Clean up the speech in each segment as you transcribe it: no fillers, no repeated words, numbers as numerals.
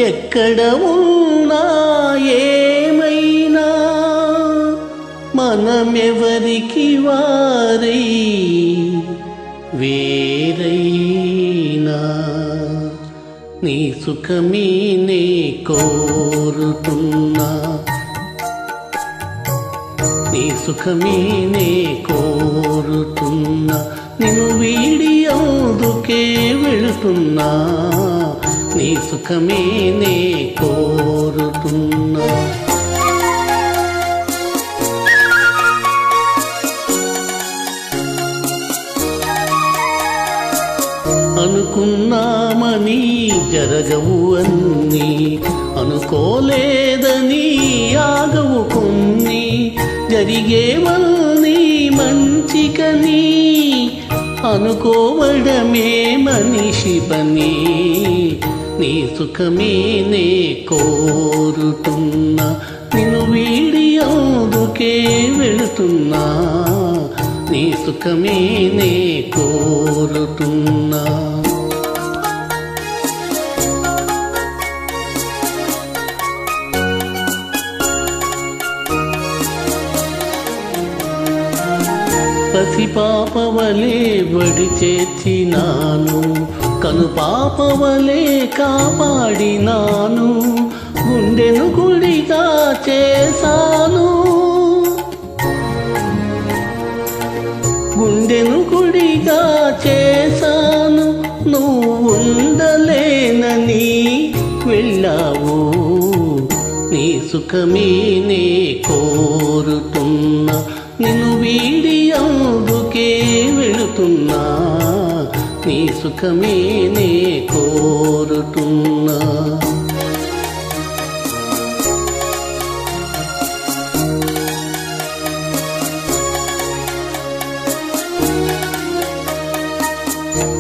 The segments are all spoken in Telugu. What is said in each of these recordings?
ఎక్కడ ఉన్నా ఏమైనా మనమెవరికి వారై వేరైనా నీ సుఖమే నే కోరుతున్నా, నీ సుఖమే నే కోరుతున్నా, నిన్ను వీడి అందుకే వెళుతున్నా, నీ సుఖమే నే కోరుతున్నా. అనుకున్నామని జరగవు అన్నీ, అనుకోలేదని ఆగవు కొన్ని, జరిగేవన్నీ మంచికని అనుకోవడమే మనిషి పని. నీ సుఖమే నే కోరుతున్నా, నిన్ను వీడి అందుకే వెళుతున్నా, నీ సుఖమే నే కోరుతున్నా. పసి పాపవలే బడి చేర్చినాను, కను పాపవలే కాపాడినాను, గుండెను గుడిగా చేశాను, గుండెను గుడిగా చేశాను, నువ్వు ఉండలేనని వెళ్ళావు, నీ సుఖమే నే కోరుతున్నా, నిన్ను వీడి అందుకే వెళుతున్నా, నీ సుఖమే నే కోరుతున్నా.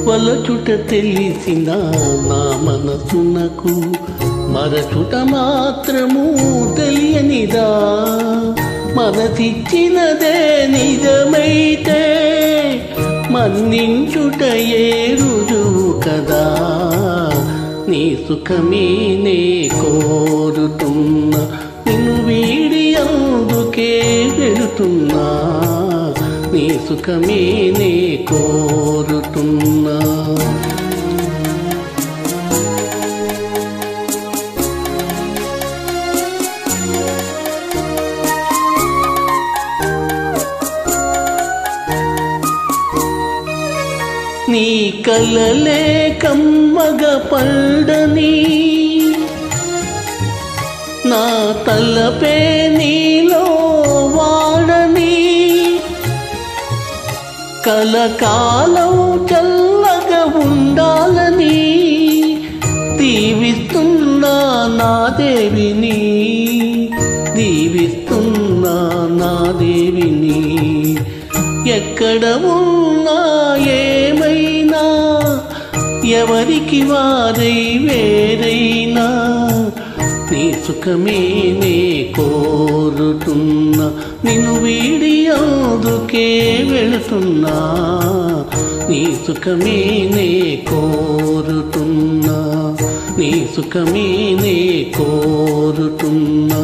వలచుట తెలిసిన నా మనసునకు మరచుట మాత్రము తెలియనిదా, మనసిచ్చినదే నిజమైతే మన్నించుటయే రుజువు కదా, నీ సుఖమే నే కోరుతున్నా, నిన్ను వీడి అందుకే వెళుతున్నా, నీ సుఖమే నే కోరుతున్నా. నీ కలలే కమ్మగ పండని, నా తలపే నీలో వాడని, కలకాలం చల్లగా ఉండాలని దీవిస్తున్నా నా దేవిని, దీవిస్తున్నా నా దేవిని. ఎక్కడ ఉన్నా ఏమైనా ఎవరికి వారై వేరైనా నీ సుఖమే నే కోరుతున్నా, నిన్ను వీడి అందుకే వెళుతున్నా, నీ సుఖమే నే కోరుతున్నా, నీ సుఖమే నే కోరుతున్నా.